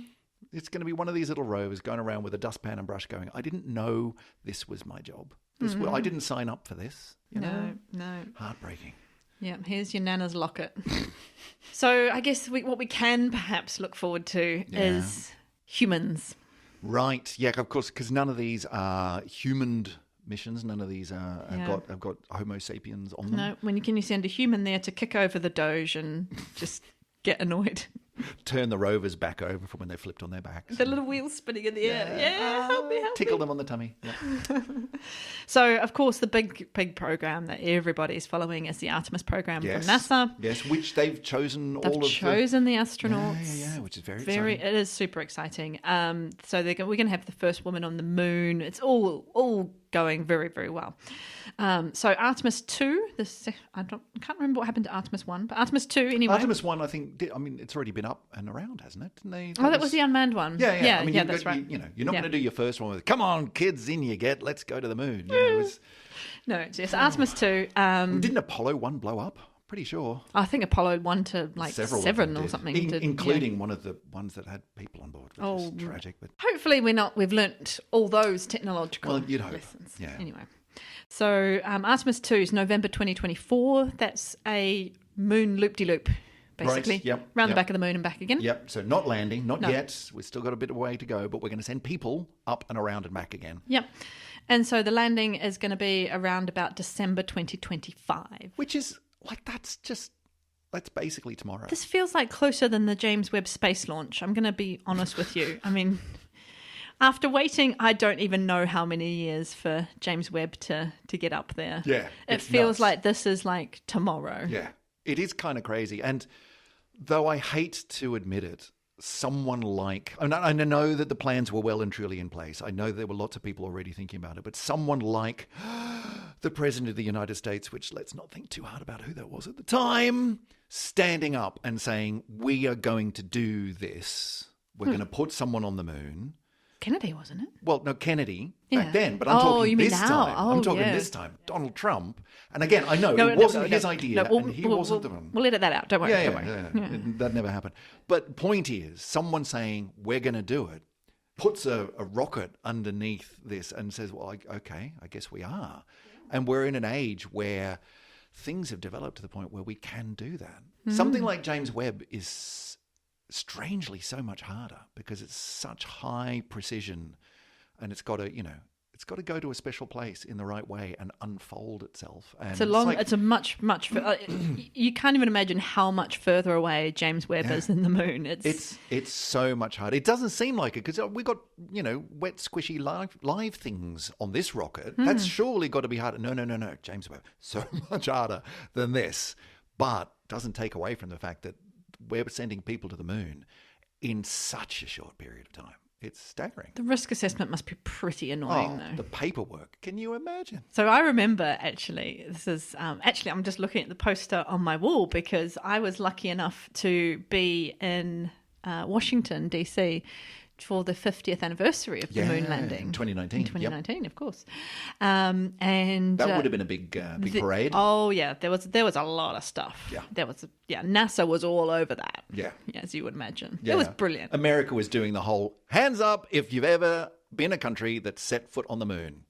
It's gonna be one of these little rovers going around with a dustpan and brush, going, "I didn't know this was my job. I didn't sign up for this." You know, No. heartbreaking. Yeah, here's your nana's locket. So I guess what we can perhaps look forward to is humans. Right? Yeah, of course, because none of these are humaned missions. None of these have got Homo sapiens on them. No, when can you send a human there to kick over the Doge and just get annoyed? Turn the rovers back over from when they flipped on their backs. The little wheels spinning in the air. Yeah, help me. Tickle them on the tummy. Yeah. So, of course, the big program that everybody's following is the Artemis program from NASA. Yes, which they've chosen They've all of chosen the astronauts. Yeah, which is very exciting. It is super exciting. So we're going to have the first woman on the moon. It's all going very, very well. So Artemis 2, I can't remember what happened to Artemis 1, but Artemis 2 anyway. Artemis 1, I think, it's already been up and around, hasn't it? Didn't they? That was the unmanned one. Yeah. I mean, that's right. you're not going to do your first one with, "Come on, kids, in you get, let's go to the moon." You know, No, it's Artemis 2. didn't Apollo 1 blow up? Pretty sure. I think Apollo 1 to like Several of 7 them or did. something. Including one of the ones that had people on board, which is tragic. But Hopefully we've learnt all those technological Well, you'd hope. lessons. Yeah. Anyway. So Artemis 2 is November 2024. That's a moon loop-de-loop, basically. Right, yep, Round the yep. back of the moon and back again. Yep, so not landing, not No. yet. We've still got a bit of a way to go, but we're going to send people up and around and back again. Yep. And so the landing is going to be around about December 2025. Which is, that's basically tomorrow. This feels like closer than the James Webb space launch. I'm going to be honest with you. I mean, after waiting, I don't even know how many years for James Webb to get up there. Yeah, It it's feels nuts. like this is like tomorrow. Yeah, it is kind of crazy. And though I hate to admit it, someone like, and I know that the plans were well and truly in place. I know there were lots of people already thinking about it, but someone like the President of the United States, which let's not think too hard about who that was at the time, standing up and saying, "We are going to do this. We're going to put someone on the moon." Kennedy, wasn't it? Well, no, Kennedy Yeah. back then, but I'm Oh, talking you mean this now? time. I'm Oh, talking yeah. this time. Donald Trump. And again, I know it wasn't his idea, and he wasn't the one. We'll edit that out. Don't worry. Yeah, don't worry. yeah. That never happened. But point is, someone saying, we're going to do it, puts a rocket underneath this and says, well, okay, I guess we are. And we're in an age where things have developed to the point where we can do that. Something like James Webb is strangely so much harder because it's such high precision, and it's got to, it's got to go to a special place in the right way and unfold itself. And it's a much you can't even imagine how much further away James Webb is than the moon. It's so much harder. It doesn't seem like it because we got wet, squishy live things on this rocket. That's surely got to be harder. No, James Webb, so much harder than this, but doesn't take away from the fact that we're sending people to the moon in such a short period of time. It's staggering. The risk assessment must be pretty annoying, though. The paperwork. Can you imagine? So I remember, actually, this is I'm just looking at the poster on my wall because I was lucky enough to be in Washington, D.C. for the 50th anniversary of the moon landing. 2019. In 2019, of course. And that would have been a big parade. Oh, yeah. There was a lot of stuff. Yeah. NASA was all over that. Yeah. As you would imagine. Yeah. It was brilliant. America was doing the whole hands up if you've ever been a country that set foot on the moon.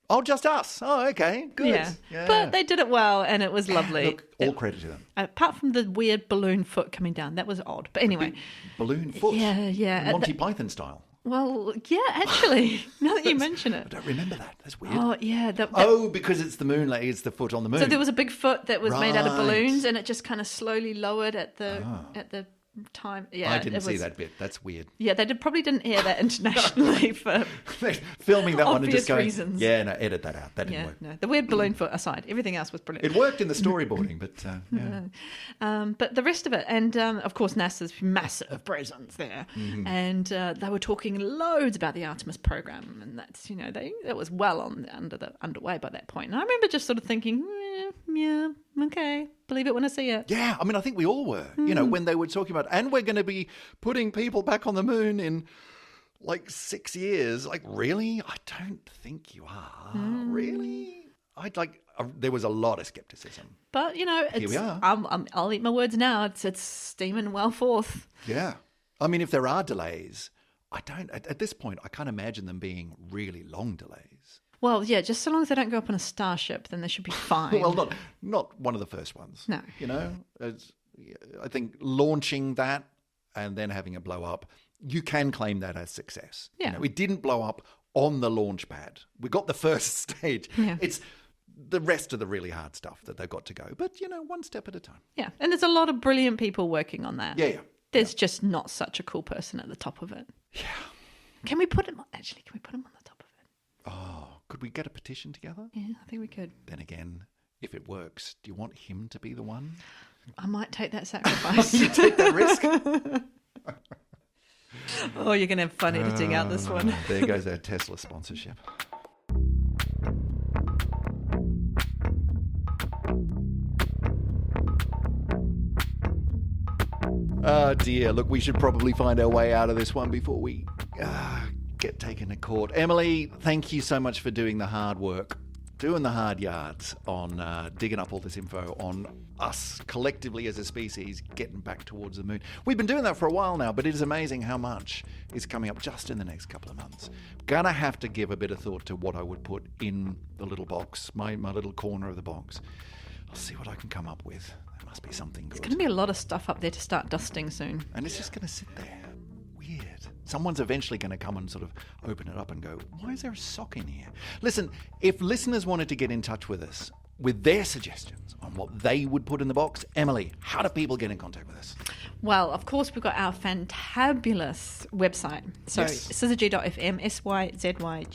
Oh, just us. Oh, okay. Good. Yeah. But they did it well and it was lovely. Look, all credit to them. Apart from the weird balloon foot coming down. That was odd. But anyway. Balloon foot. Yeah. Monty Python style. Well, yeah, actually, now that you mention it. I don't remember that. That's weird. Oh, yeah. Because it's the moon, it's the foot on the moon. So there was a big foot that was made out of balloons and it just kind of slowly lowered at the time. Yeah, I didn't see that bit. That's weird. Yeah, they probably didn't air that internationally for filming that one and just going, reasons. Yeah, no, edit that out. That didn't work. No, the weird balloon foot aside, everything else was brilliant. It worked in the storyboarding, but but the rest of it, and of course NASA's massive presence there, and they were talking loads about the Artemis program, and that's that was well underway by that point. And I remember just sort of thinking, yeah, okay, believe it when I see it. Yeah, I mean, I think we all were. When they were talking about, and we're going to be putting people back on the moon in 6 years. Really? I don't think you are. Really? There was a lot of skepticism. But it's, here we are. I'll eat my words now. It's steaming well forth. Yeah, I mean, if there are delays, at this point I can't imagine them being really long delays. Well, yeah, just so long as they don't go up on a starship, then they should be fine. Well, not one of the first ones. No. I think launching that and then having it blow up, you can claim that as success. Yeah. It didn't blow up on the launch pad. We got the first stage. Yeah. It's the rest of the really hard stuff that they've got to go. But, one step at a time. Yeah, and there's a lot of brilliant people working on that. Yeah. There's just not such a cool person at the top of it. Yeah. Can we put him on the top of it? Oh, could we get a petition together? Yeah, I think we could. Then again, if it works, do you want him to be the one? I might take that sacrifice. You take that risk? Oh, you're going to have fun editing out this one. There goes our Tesla sponsorship. Oh dear, look, we should probably find our way out of this one before we get taken to court. Emily, thank you so much for doing the hard work, doing the hard yards on digging up all this info on us collectively as a species getting back towards the moon. We've been doing that for a while now, but it is amazing how much is coming up just in the next couple of months. Gonna have to give a bit of thought to what I would put in the little box, my little corner of the box. I'll see what I can come up with. There must be something good. There's going to be a lot of stuff up there to start dusting soon. And it's just going to sit there. Weird. Someone's eventually going to come and sort of open it up and go, why is there a sock in here? Listen, if listeners wanted to get in touch with us with their suggestions on what they would put in the box, Emily, how do people get in contact with us? Well, of course, we've got our fantabulous website. So Yes. syzygy.fm, syzygy.fm.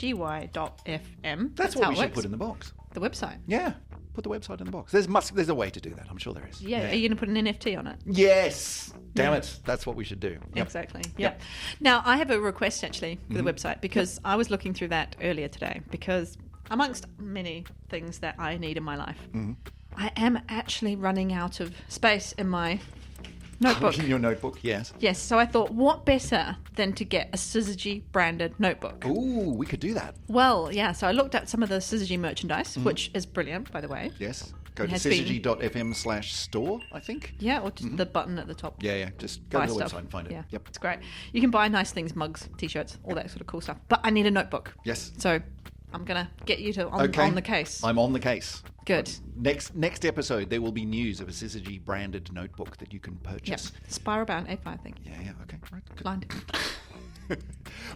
That's what we should put in the box. The website. Yeah. Put the website in the box. There's a way to do that. I'm sure there is. Yeah. Are you going to put an NFT on it? Yes. Damn it. That's what we should do. Yep. Exactly. Yep. Now, I have a request actually for the website because I was looking through that earlier today because amongst many things that I need in my life, I am actually running out of space in my Notebook. In your notebook, yes. Yes, so I thought, what better than to get a Syzygy branded notebook? Ooh, we could do that. Well, yeah, so I looked at some of the Syzygy merchandise, which is brilliant, by the way. Yes. Go It to has been- syzygy.fm/store, I think. Yeah, or just the button at the top. Yeah. Just go Buy to the stuff. website and find it. Yeah, Yep. it's great. You can buy nice things, mugs, t-shirts, all that sort of cool stuff. But I need a notebook. Yes. So I'm going to get you to on the case. I'm on the case. Good. Next episode, there will be news of a Syzygy branded notebook that you can Yep. purchase. Spiral bound A5, I think. Yeah. Okay. Right. Good. Blind.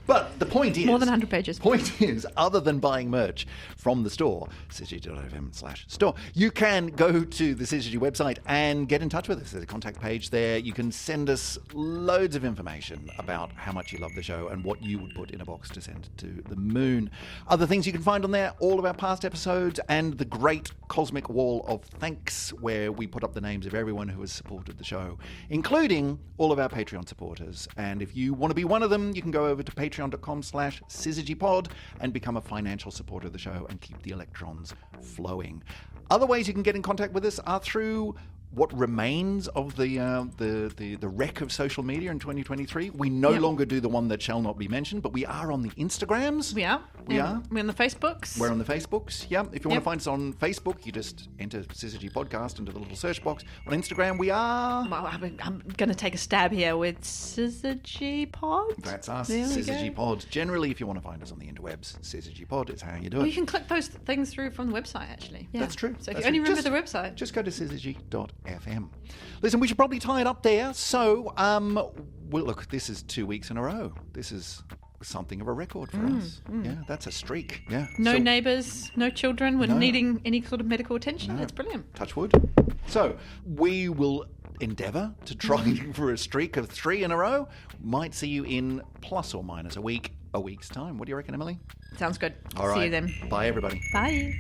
But the point is... More than 100 pages. Point is, other than buying merch from the store, syzygy.fm/store, you can go to the Syzygy website and get in touch with us. There's a contact page there. You can send us loads of information about how much you love the show and what you would put in a box to send to the moon. Other things you can find on there, all of our past episodes and the great cosmic wall of thanks, where we put up the names of everyone who has supported the show, including all of our Patreon supporters. And if you want to be one of them, you can go over to patreon.com/syzygypod and become a financial supporter of the show and keep the electrons flowing. Other ways you can get in contact with us are through what remains of the wreck of social media in 2023. We no longer do the one that shall not be mentioned, but we are on the Instagrams. We are. We are. We're on the Facebooks. We're on the Facebooks, yeah. If you want to find us on Facebook, you just enter Syzygy Podcast into the little search box. On Instagram, we are... Well, I'm going to take a stab here with Syzygy Pod. That's us, There we Syzygy go. Pod. Generally, if you want to find us on the interwebs, Syzygy Pod is how you do Well, it. you can click those things through from the website, actually. Yeah. That's true. So if That's you only true. remember the website. Just go to syzygy.fm. Listen, we should probably tie it up there. So, well, look, this is 2 weeks in a row. This is something of a record for us. Yeah, that's a streak. Yeah. No So, neighbours, no children when No. needing any sort of medical attention. No. It's brilliant. touch wood. So, we will endeavour to try for a streak of 3 in a row. Might see you in plus or minus a week's time. What do you reckon, Emily? Sounds good. All right. See you then. Bye, everybody. Bye.